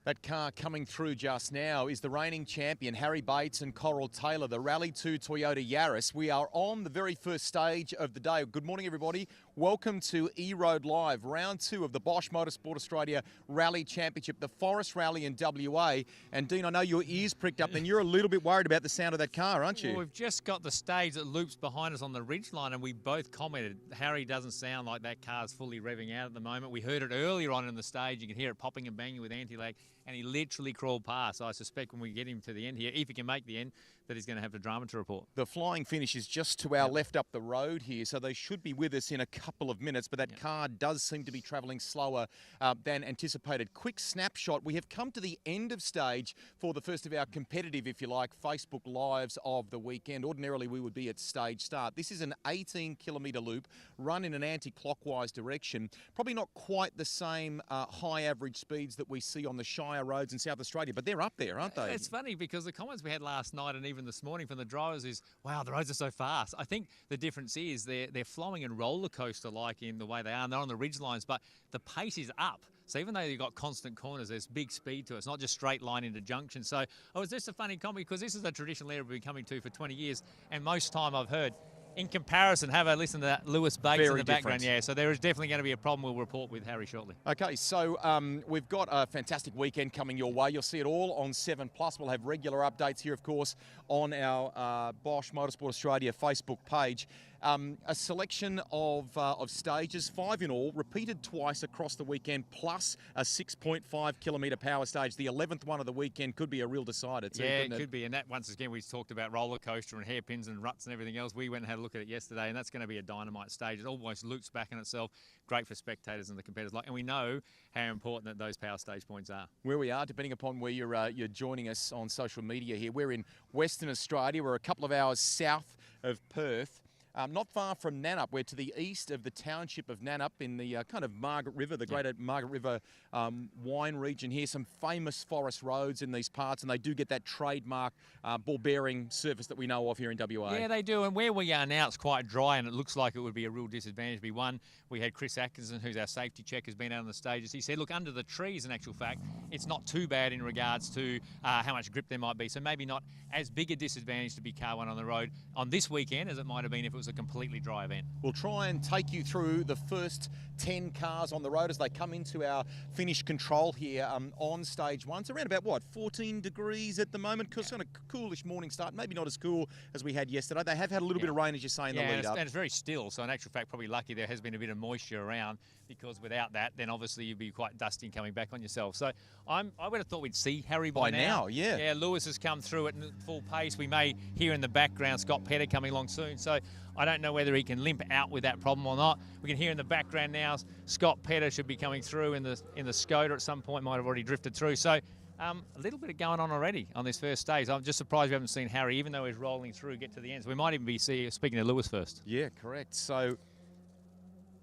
That car coming through just now is the reigning champion, Harry Bates and Coral Taylor, the Rally 2 Toyota Yaris. We are on the very first stage of the day. Good morning, everybody. Welcome to EROAD Live, round 2 of the Bosch Motorsport Australia Rally Championship, the Forest Rally in WA. And Dean, I know your ears pricked up, and you're a little bit worried about the sound of that car, aren't you? Well, we've just got the stage that loops behind us on the ridgeline, and we both commented, Harry doesn't sound like that car's fully revving out at the moment. We heard it earlier on in the stage. You can hear it popping and banging with anti-lag, and he literally crawled past. So I suspect when we get him to the end here, if he can make the end, that he's going to have the drama to report. The flying finish is just to our left up the road here, so they should be with us in a couple of minutes, but that car does seem to be travelling slower than anticipated. Quick snapshot. We have come to the end of stage for the first of our competitive, if you like, Facebook Lives of the weekend. Ordinarily, we would be at stage start. This is an 18-kilometre loop run in an anti-clockwise direction. Probably not quite the same high average speeds that we see on the Shire roads in South Australia, but they're up there, aren't they? It's funny because the comments we had last night and even this morning from the drivers is, wow, the roads are so fast. I think the difference is they're flowing in roller coaster like in the way they are, and they're on the ridge lines, but the pace is up. So even though you've got constant corners, there's big speed to it. It's not just straight line into junction. So it's just a funny comment because this is a traditional area we've been coming to for 20 years, and most time I've heard, in comparison, have a listen to that Lewis Bates in the background. Yeah, so there is definitely going to be a problem. We'll report with Harry shortly. Okay, so we've got a fantastic weekend coming your way. You'll see it all on 7+. We'll have regular updates here, of course, on our Bosch Motorsport Australia Facebook page. A selection of stages, 5 in all, repeated twice across the weekend, plus a 6.5 kilometre power stage. The 11th one of the weekend could be a real decider too, yeah, couldn't it could be. And that, once again, we talked about roller coaster and hairpins and ruts and everything else. We went and had a look at it yesterday, and that's going to be a dynamite stage. It almost loops back in itself. Great for spectators and the competitors. And we know how important that those power stage points are. Where we are, depending upon where you're joining us on social media here, we're in Western Australia. We're a couple of hours south of Perth. Not far from Nannup. We're to the east of the township of Nannup in the kind of Margaret River, the greater Margaret River wine region here. Some famous forest roads in these parts, and they do get that trademark ball-bearing surface that we know of here in WA. Yeah, they do. And where we are now, it's quite dry, and it looks like it would be a real disadvantage. We had Chris Atkinson, who's our safety check, has been out on the stages. He said, look, under the trees, in actual fact, it's not too bad in regards to how much grip there might be. So maybe not as big a disadvantage to be car one on the road on this weekend as it might have been if it was a completely dry event. We'll try and take you through the first 10 cars on the road as they come into our finish control here on stage 1. It's around about, what, 14 degrees at the moment? It's kind of coolish morning start. Maybe not as cool as we had yesterday. They have had a little bit of rain, as you say, in the lead up. And it's very still. So in actual fact, probably lucky there has been a bit of moisture around, because without that, then obviously you'd be quite dusty and coming back on yourself. So I would have thought we'd see Harry by now. Yeah. Yeah, Lewis has come through at full pace. We may hear in the background Scott Petter coming along soon. So I don't know whether he can limp out with that problem or not. We can hear in the background now Scott Petter should be coming through in the Skoda at some point, might have already drifted through. So a little bit going on already on this first stage. I'm just surprised we haven't seen Harry, even though he's rolling through, get to the end. So we might even be speaking to Lewis first. Yeah, correct. So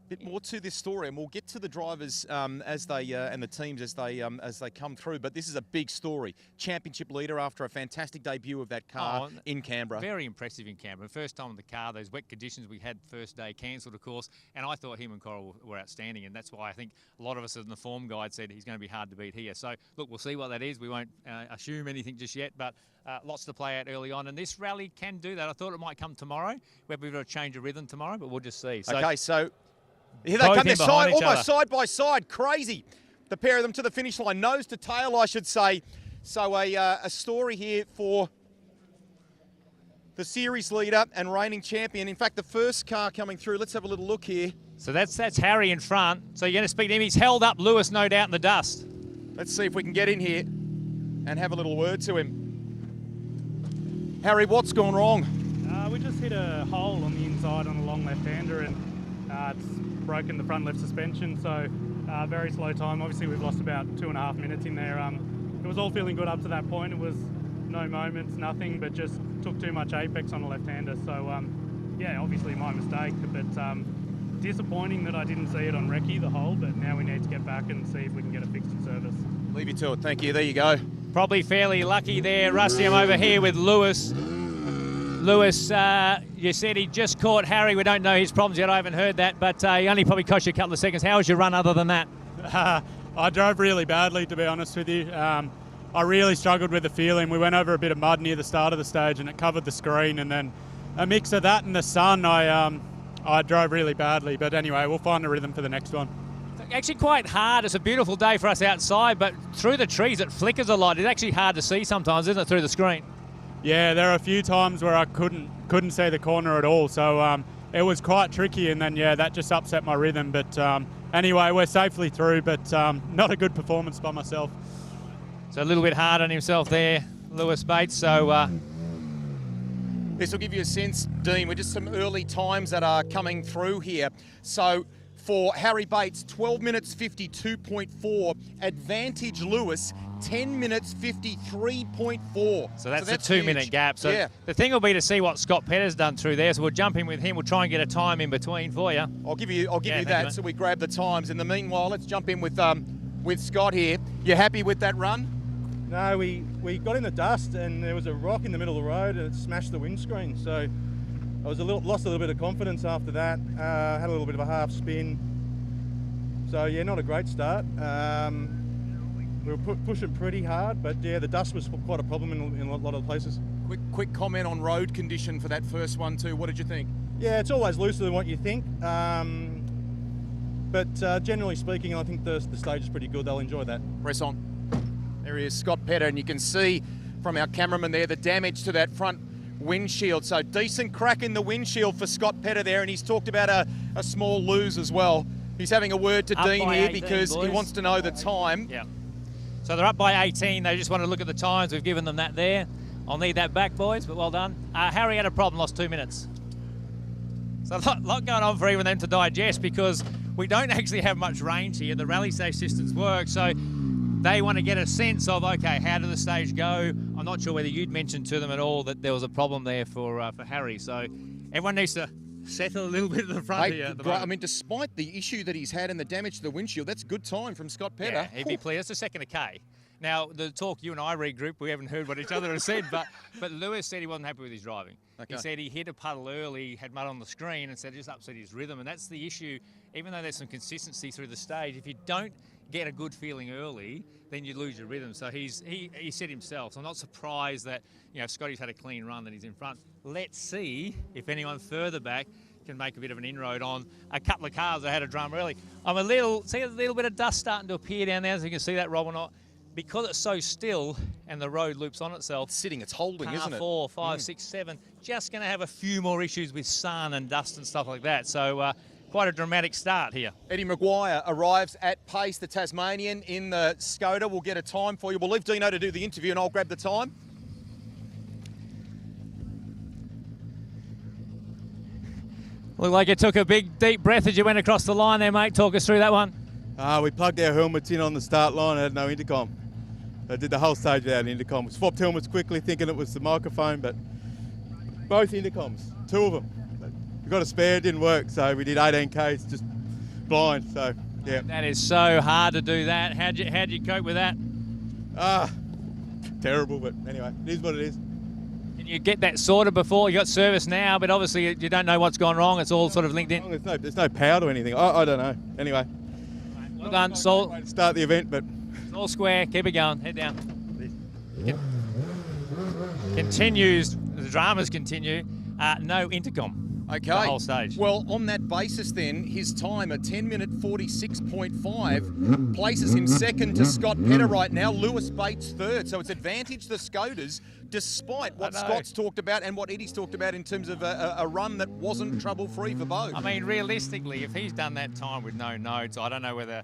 bit more to this story, and we'll get to the drivers as they and the teams as they come through. But this is a big story. Championship leader after a fantastic debut of that car in Canberra. Very impressive in Canberra. First time in the car, those wet conditions we had first day cancelled, of course. And I thought him and Coral were outstanding, and that's why I think a lot of us in the form guide said he's going to be hard to beat here. So look, we'll see what that is. We won't assume anything just yet, but lots to play out early on, and this rally can do that. I thought it might come tomorrow. We'll have a change of rhythm tomorrow, but we'll just see. Okay, so here they come, they're almost side by side. Crazy. The pair of them to the finish line, nose to tail, I should say. So a story here for the series leader and reigning champion. In fact, the first car coming through, let's have a little look here. So that's Harry in front. So you're going to speak to him. He's held up Lewis, no doubt, in the dust. Let's see if we can get in here and have a little word to him. Harry, what's gone wrong? We just hit a hole on the inside on a long left-hander, and it's broken the front left suspension, so very slow time. Obviously we've lost about 2.5 minutes in there. It was all feeling good up to that point. It was no moments, nothing, but just took too much apex on a left-hander. So yeah, obviously my mistake, but disappointing that I didn't see it on recce, the hole, but now we need to get back and see if we can get it fixed in service. Leave you to it. Thank you. There you go. Probably fairly lucky there, Rusty. I'm over here with Lewis. Lewis, you said he just caught Harry. We don't know his problems yet. I haven't heard that, but he only probably cost you a couple of seconds. How was your run other than that? I drove really badly, to be honest with you. I really struggled with the feeling. We went over a bit of mud near the start of the stage and it covered the screen, and then a mix of that and the sun, I drove really badly. But anyway, we'll find a rhythm for the next one. It's actually quite hard. It's a beautiful day for us outside, but through the trees it flickers a lot. It's actually hard to see sometimes, isn't it, through the screen? Yeah, there are a few times where I couldn't see the corner at all, so it was quite tricky, and then that just upset my rhythm. But anyway, we're safely through, but not a good performance by myself. So a little bit hard on himself there, Lewis Bates. So this will give you a sense, Dean, with just some early times that are coming through here. So for Harry Bates, 12 minutes 52.4, advantage Lewis, 10 minutes 53.4. So that's a 2-minute gap. So the thing will be to see what Scott Petter's done through there. So we'll jump in with him. We'll try and get a time in between for you. I'll give you that. So we grab the times. In the meanwhile, let's jump in with Scott here. You happy with that run? No, we got in the dust and there was a rock in the middle of the road and it smashed the windscreen. So I was lost a little bit of confidence after that. Had a little bit of a half spin. So yeah, not a great start. We were pushing pretty hard, but yeah, the dust was quite a problem in a lot of places. Quick comment on road condition for that first one too. What did you think? Yeah, it's always looser than what you think. But generally speaking, I think the stage is pretty good. They'll enjoy that. Press on. There he is, Scott Petter, and you can see from our cameraman there the damage to that front windshield. So decent crack in the windshield for Scott Petter there, and he's talked about a small lose as well. He's having a word to Dean here 18, because boys. he wants to know the time. Yeah. So they're up by 18. They just want to look at the times. We've given them that there. I'll need that back, boys, but well done. Harry had a problem, lost 2 minutes. So a lot going on for even them to digest because we don't actually have much range here. The rally stage systems work, so they want to get a sense of, okay, how did the stage go? I'm not sure whether you'd mentioned to them at all that there was a problem there for Harry. So everyone needs to settle a little bit at the front here. At the moment. I mean, despite the issue that he's had and the damage to the windshield, that's good time from Scott Petter. Yeah, he'd be pleased. That's a second of K. Now, the talk you and I regrouped, we haven't heard what each other has said, but Lewis said he wasn't happy with his driving. Okay. He said he hit a puddle early, had mud on the screen, and said it just upset his rhythm. And that's the issue. Even though there's some consistency through the stage, if you don't get a good feeling early, then you lose your rhythm. So he said himself, so I'm not surprised that, Scotty's had a clean run, that he's in front. Let's see if anyone further back can make a bit of an inroad on a couple of cars that had a drum early. See a little bit of dust starting to appear down there, so you can see that, Rob, or not. Because it's so still and the road loops on itself. It's sitting, it's holding, isn't it? 4, 5, 6, 7. Just going to have a few more issues with sun and dust and stuff like that. So quite a dramatic start here. Eddie Maguire arrives at pace, the Tasmanian, in the Skoda. We'll get a time for you. We'll leave Dino to do the interview and I'll grab the time. Looked like you took a big, deep breath as you went across the line there, mate. Talk us through that one. We plugged our helmets in on the start line and had no intercom. I did the whole stage without an intercom. We swapped helmets quickly thinking it was the microphone, but both intercoms, 2 of them. We got a spare, it didn't work, so we did 18Ks just blind, so yeah. That is so hard to do that. How'd you cope with that? Terrible, but anyway, it is what it is. Can you get that sorted before? You got service now, but obviously you don't know what's gone wrong. It's all sort of linked in. There's no power to anything. I don't know. Anyway. Well done, Saul. Start the event, but it's all square. Keep it going. Head down. Continues. The dramas continue. No intercom. Okay. The whole stage. Well, on that basis then, his time, a 10-minute 46.5, places him second to Scott Petter right now. Lewis Bates third. So it's advantage the Skodas, despite what Scott's talked about and what Eddie's talked about in terms of a run that wasn't trouble-free for both. I mean, realistically, if he's done that time with no notes, I don't know whether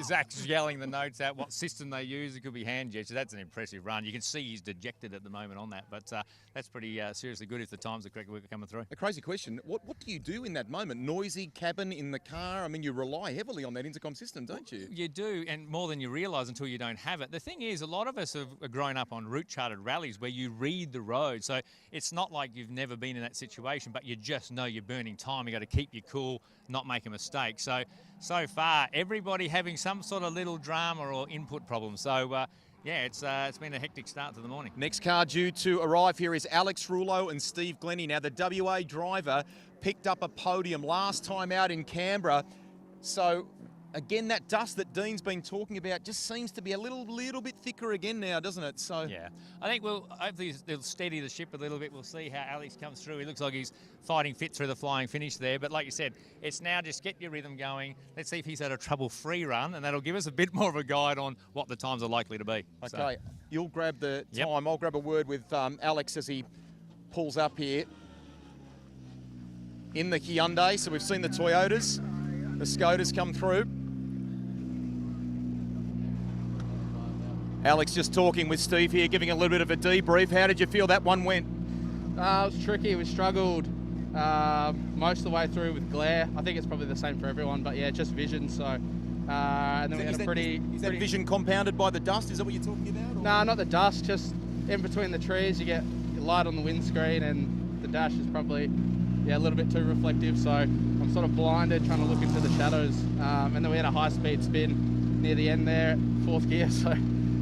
Zach's yelling the notes out, what system they use. It could be hand gestures. That's an impressive run. You can see he's dejected at the moment on that, but that's pretty seriously good if the times are correct. We're coming through. A crazy question. What do you do in that moment? Noisy cabin in the car? I mean, you rely heavily on that intercom system, don't you? You do, and more than you realise until you don't have it. The thing is, a lot of us have grown up on route charted rallies where you read the road. So it's not like you've never been in that situation, but you just know you're burning time. You got to keep you cool, not make a mistake. So far, everybody having some sort of little drama or input problem. So yeah, it's been a hectic start to the morning. Next car due to arrive here is Alex Rouleau and Steve Glennie. Now, the WA driver picked up a podium last time out in Canberra. So again, that dust that Dean's been talking about just seems to be a little bit thicker again now, doesn't it? So yeah, I think hopefully they'll steady the ship a little bit. We'll see how Alex comes through. He looks like he's fighting fit through the flying finish there. But like you said, it's now just get your rhythm going. Let's see if he's had a trouble-free run, and that'll give us a bit more of a guide on what the times are likely to be. Okay, So, you'll grab the Yep. time. I'll grab a word with Alex as he pulls up here in the Hyundai. So we've seen the Toyotas, the Skodas come through. Alex just talking with Steve here, giving a little bit of a debrief. How did you feel that one went? It was tricky. We struggled most of the way through with glare. I think it's probably the same for everyone, but yeah, just vision. So, and then we had a pretty. Is that vision compounded by the dust? Is that what you're talking about? Or? No, not the dust. Just in between the trees, you get light on the windscreen, and the dash is probably a little bit too reflective. So I'm sort of blinded, trying to look into the shadows. And then we had a high-speed spin near the end there, at 4th gear. So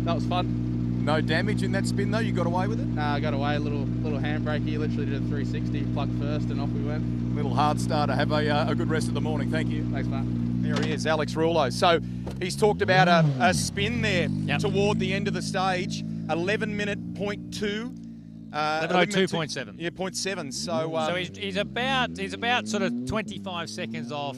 that was fun. No damage in that spin though. You got away with it. I got away. A little handbrake here. Literally did a 360, plugged first, and off we went. Little hard starter. Have a good rest of the morning. Thank you. Thanks, Matt. There he is, Alex Rouleau. So he's talked about a spin there toward the end of the stage. 11:02. 11:02.7. Yeah, 0.7. So he's about sort of 25 seconds off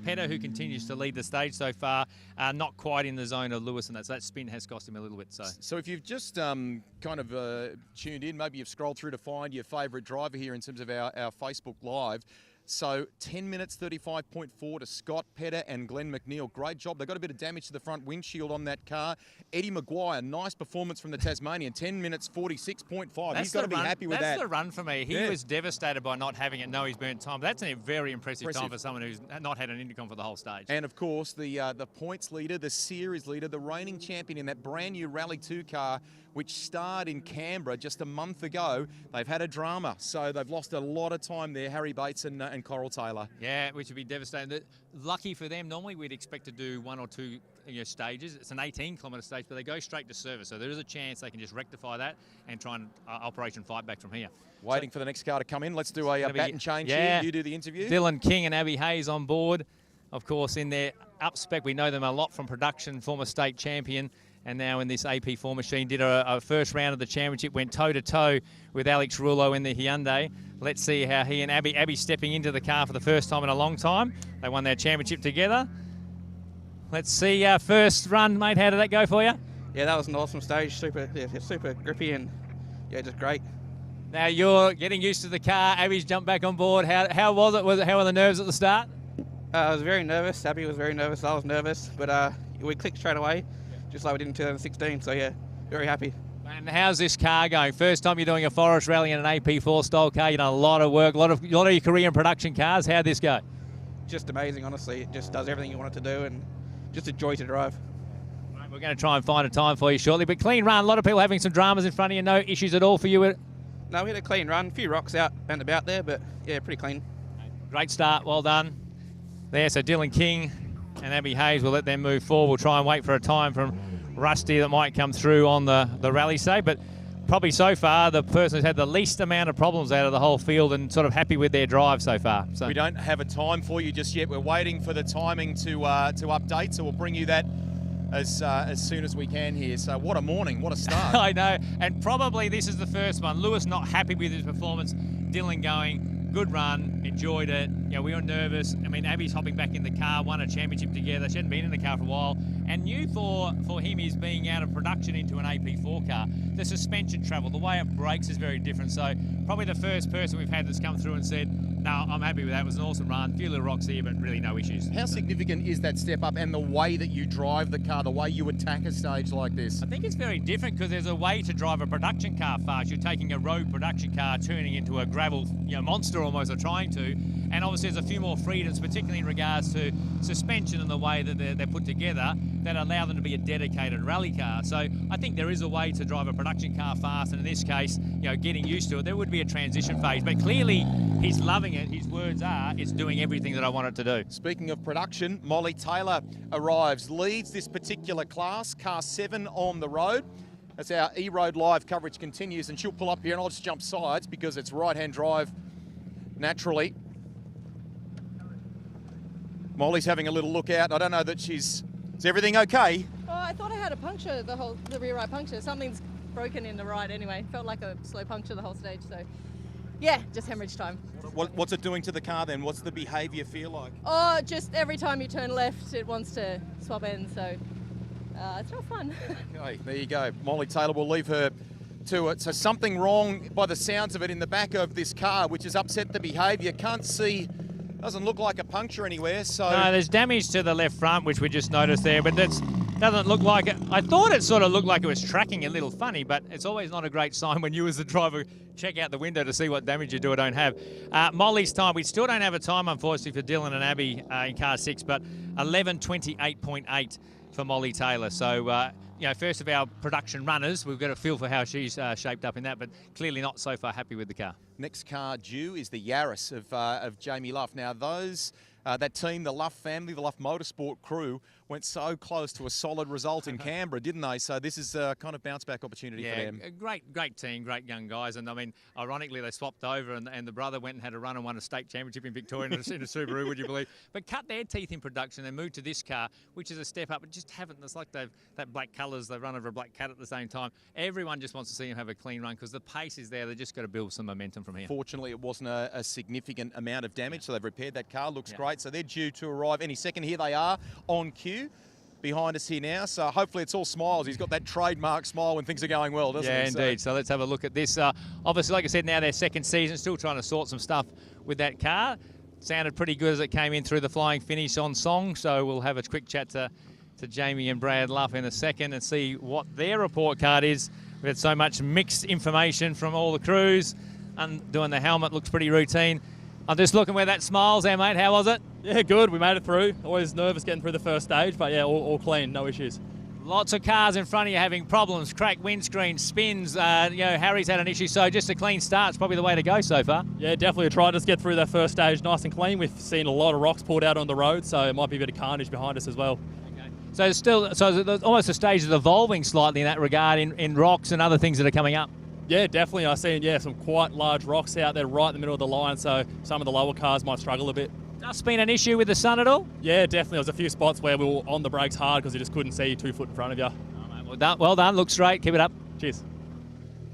Petter, who continues to lead the stage so far. Not quite in the zone of Lewis, and that spin has cost him a little bit. So if you've just kind of tuned in, maybe you've scrolled through to find your favourite driver here in terms of our Facebook Live. So 10 minutes 35.4 to Scott Petter and Glenn McNeil. Great job. They got a bit of damage to the front windshield on that car. Eddie Maguire, nice performance from the Tasmanian. 10 minutes 46.5. He's got to be happy with that. That's the run for me. He was devastated by not having it. No, he's burnt time. That's a very impressive time for someone who's not had an intercom for the whole stage. And of course, the points leader, the series leader, the reigning champion in that brand new Rally 2 car, which starred in Canberra just a month ago. They've had a drama, so they've lost a lot of time there, Harry Bates and Coral Taylor. Yeah, which would be devastating. Lucky for them, normally we'd expect to do 1 or 2 stages. It's an 18-kilometre stage, but they go straight to service, so there is a chance they can just rectify that and try and operation fight back from here. Waiting for the next car to come in. Let's do a bat and change here. You do the interview. Dylan King and Abby Hayes on board. Of course, in their up spec, we know them a lot from production, former state champion, and now in this AP4 machine. Did a first round of the championship, went toe-to-toe with Alex Rouleau in the Hyundai. Let's see how he and Abby stepping into the car for the first time in a long time. They won their championship together. Let's see first run, mate. How did that go for you? Yeah, that was an awesome stage. Super grippy and just great. Now you're getting used to the car. Abby's jumped back on board. How was it? How were the nerves at the start? I was very nervous. Abby was very nervous. I was nervous, but we clicked straight away, just like we did in 2016. So yeah, very happy. And how's this car going? First time you're doing a forest rally in an AP4 style car. You've done a lot of work, a lot of your Korean production cars. How'd this go? Just amazing, honestly. It just does everything you want it to do, and just a joy to drive. We're going to try and find a time for you shortly. But clean run. A lot of people having some dramas in front of you. No issues at all for you? No, we had a clean run. A few rocks out and about there, but yeah, pretty clean. Great start. Well done. There, so Dylan King and Abby Hayes, will let them move forward. We'll try and wait for a time from Rusty that might come through on the rally say, but probably so far the person who's had the least amount of problems out of the whole field and sort of happy with their drive so far. So we don't have a time for you just yet. We're waiting for the timing to update, so we'll bring you that as soon as we can here. So what a morning, what a start. I know, and probably this is the first one. Lewis not happy with his performance. Dylan going, good run, enjoyed it. We were nervous. I mean, Abby's hopping back in the car, won a championship together. She hadn't been in the car for a while. And new for him is being out of production into an AP4 car. The suspension travel, the way it brakes is very different. So probably the first person we've had that's come through and said, no, I'm happy with that. It was an awesome run. A few little rocks here, but really no issues. How significant is that step up and the way that you drive the car, the way you attack a stage like this? I think it's very different because there's a way to drive a production car fast. You're taking a road production car, turning into a gravel monster almost, or trying to. And obviously there's a few more freedoms, particularly in regards to suspension and the way that they're put together, that allow them to be a dedicated rally car. So I think there is a way to drive a production car fast, and in this case, getting used to it, there would be a transition phase. But clearly, he's loving it. His words are, it's doing everything that I want it to do. Speaking of production, Molly Taylor arrives, leads this particular class, car 7 on the road. As our EROAD live coverage continues, and she'll pull up here, and I'll just jump sides because it's right-hand drive naturally. Molly's having a little look out. I don't know that she's... Is everything okay? Oh, I thought I had a puncture, the rear right puncture. Something's broken in the right anyway. Felt like a slow puncture the whole stage, so yeah, just hemorrhage time. What's it doing to the car then? What's the behaviour feel like? Oh, just every time you turn left, it wants to swap ends, so it's not fun. Okay, there you go. Molly Taylor will leave her to it. So something wrong by the sounds of it in the back of this car, which has upset the behaviour. Can't see, doesn't look like a puncture anywhere. So No, there's damage to the left front, which we just noticed there, but that doesn't look like it. I thought it sort of looked like it was tracking a little funny, but it's always not a great sign when you as the driver check out the window to see what damage you do or don't have. Molly's time, we still don't have a time, unfortunately, for Dylan and Abby in car 6, but 11:28.8 for Molly Taylor. So, first of our production runners, we've got a feel for how she's shaped up in that, but clearly not so far happy with the car. next car due is the Yaris of Jamie Luff. Now those, that team, the Luff family, the Luff Motorsport crew, went so close to a solid result in Canberra, didn't they? So this is a kind of bounce back opportunity for them. A great team, great young guys. And I mean, ironically, they swapped over and the brother went and had a run and won a state championship in Victoria in a Subaru, would you believe? But cut their teeth in production and moved to this car, which is a step up. But just haven't, it's like that black colours, they've run over a black cat at the same time. Everyone just wants to see them have a clean run because the pace is there. They've just got to build some momentum from here. Fortunately, it wasn't a significant amount of damage, so they've repaired that car. Looks great. So they're due to arrive any second. Here they are on cue. Behind us here now, so hopefully it's all smiles. He's got that trademark smile when things are going well, doesn't he? Yeah, indeed. So let's have a look at this. Obviously, like I said, now their second season, still trying to sort some stuff with that car. Sounded pretty good as it came in through the flying finish on song, so we'll have a quick chat to Jamie and Brad Luff in a second and see what their report card is. We've had so much mixed information from all the crews, and doing the helmet looks pretty routine. I'm just looking where that smiles there, mate. How was it? Yeah, good. We made it through. Always nervous getting through the first stage, but yeah, all clean, no issues. Lots of cars in front of you having problems, cracked windscreen, spins. Harry's had an issue, so just a clean start's probably the way to go so far. Yeah, definitely tried to get through that first stage nice and clean. We've seen a lot of rocks pulled out on the road, so it might be a bit of carnage behind us as well. Okay. So there's almost a stage of evolving slightly in that regard in rocks and other things that are coming up. Yeah, definitely. I've seen some quite large rocks out there right in the middle of the line, so some of the lower cars might struggle a bit. Dust been an issue with the sun at all? Yeah, definitely. There was a few spots where we were on the brakes hard because you just couldn't see 2 foot in front of you. Oh, mate, well done. Looks straight. Keep it up. Cheers.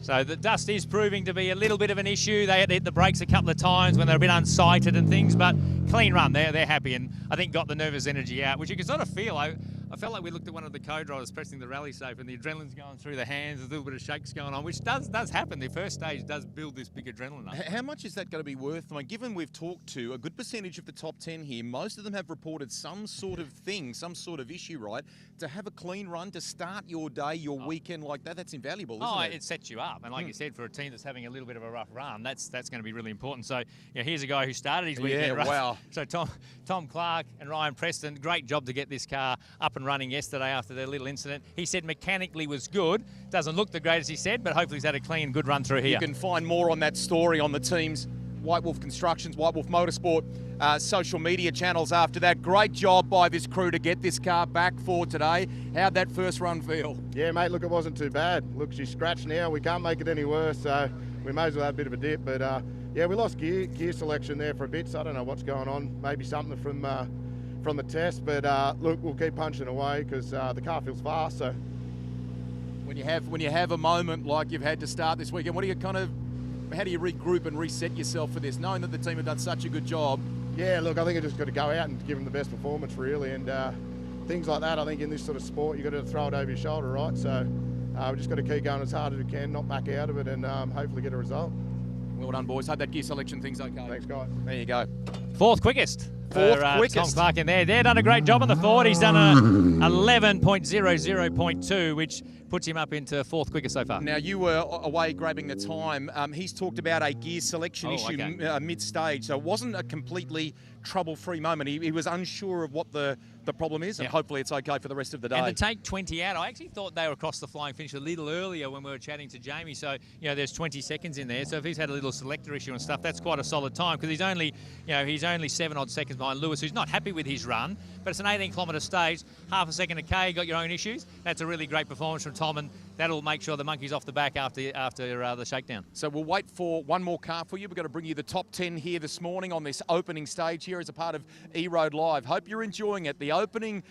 So the dust is proving to be a little bit of an issue. They had to hit the brakes a couple of times when they're a bit unsighted and things, but clean run. They're happy and I think got the nervous energy out, which you can sort of feel. I felt like we looked at one of the co-drivers pressing the rally safe and the adrenaline's going through the hands, a little bit of shakes going on, which does happen. The first stage does build this big adrenaline up. How much is that going to be worth? I mean, given we've talked to a good percentage of the top 10 here, most of them have reported some sort of thing, some sort of issue, right? To have a clean run, to start your day, your weekend like that, that's invaluable, isn't it? It sets you up. And like you said, for a team that's having a little bit of a rough run, that's going to be really important. So here's a guy who started his weekend rough. Wow. So Tom Clark and Ryan Preston, great job to get this car up and running yesterday after their little incident. He said mechanically was good. Doesn't look the greatest, he said, but hopefully he's had a clean, good run through here. You can find more on that story on the team's White Wolf Constructions, White Wolf Motorsport social media channels after that. Great job by this crew to get this car back for today. How'd that first run feel? Yeah, mate, look, it wasn't too bad. Look, she's scratched now. We can't make it any worse, so we may as well have a bit of a dip. But, yeah, we lost gear selection there for a bit, so I don't know what's going on. Maybe something from the test, but look, we'll keep punching away because the car feels fast. So when you have a moment like you've had to start this weekend, how do you regroup and reset yourself for this, knowing that the team have done such a good job? Yeah, look, I think I just got to go out and give them the best performance, really, and things like that. I think in this sort of sport, you've got to throw it over your shoulder, right? So we've just got to keep going as hard as we can, not back out of it, and hopefully get a result. Well done, boys. Hope that gear selection thing's okay. Thanks, guys. There you go. Fourth quickest. Fourth Tom quickest. Clark in there. They've done a great job on the Ford. He's done a 11.00.2, which puts him up into fourth quickest so far. Now, you were away grabbing the time. He's talked about a gear selection issue mid-stage, so it wasn't a completely trouble-free moment. He was unsure of what the problem is, and hopefully it's okay for the rest of the day. And to take 20 out, I actually thought they were across the flying finish a little earlier when we were chatting to Jamie. So, there's 20 seconds in there. So if he's had a little selector issue and stuff, that's quite a solid time because he's only 7 odd seconds behind Lewis, who's not happy with his run. But it's an 18-kilometre stage, half a second a K. You got your own issues. That's a really great performance from Tom, and that'll make sure the monkey's off the back after the shakedown. So we'll wait for one more car for you. We're going to bring you the top 10 here this morning on this opening stage here as a part of EROAD Live. Hope you're enjoying it. The opening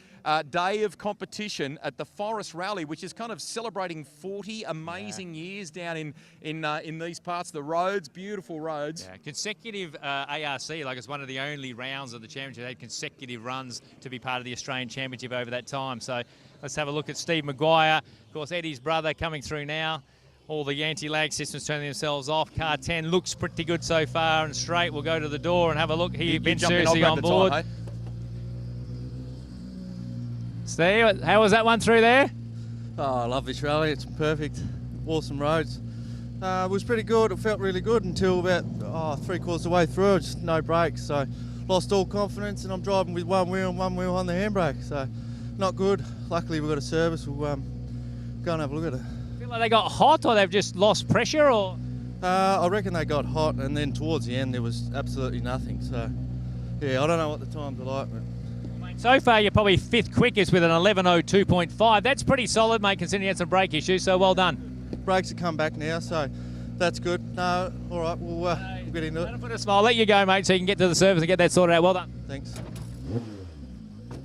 day of competition at the Forest Rally, which is kind of celebrating 40 amazing years down in these parts. The roads, beautiful roads. Yeah, consecutive ARC, like it's one of the only rounds of the championship, had consecutive runs to be part of the Australian Championship over that time. So let's have a look at Steve Maguire. Of course, Eddie's brother coming through now. All the anti-lag systems turning themselves off. Car 10 looks pretty good so far and straight. We'll go to the door and have a look. He's been seriously on board. Time, hey? Steve, how was that one through there? Oh, I love this rally. It's perfect. Awesome roads. It was pretty good. It felt really good until about 3/4 of the way through. Just no brakes, so lost all confidence, and I'm driving with one wheel on the handbrake. So not good. Luckily, we've got a service. We'll go and have a look at it. Feel like they got hot, or they've just lost pressure, or? I reckon they got hot, and then towards the end there was absolutely nothing. So yeah, I don't know what the times are like, but. So far, you're probably 5th quickest with an 11:02.5. That's pretty solid, mate, considering you had some brake issues, so well done. Brakes have come back now, so that's good. No, all right, we'll get into it. That'll put a smile. I'll let you go, mate, so you can get to the service and get that sorted out. Well done. Thanks.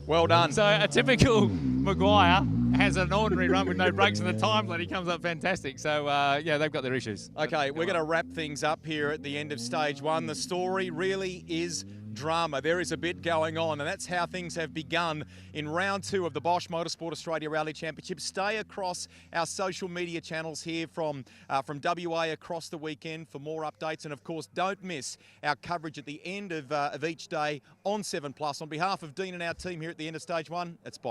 Well done. So a typical Maguire has an ordinary run with no brakes, and the time bloody comes up fantastic. So, yeah, they've got their issues. Okay, we're going to wrap things up here at the end of stage one. The story really is drama. There is a bit going on, and that's how things have begun in round 2 of the Bosch Motorsport Australia Rally Championship. Stay across our social media channels here from WA across the weekend for more updates, and of course don't miss our coverage at the end of each day on 7 Plus. On behalf of Dean and our team here at the end of stage 1, it's bye.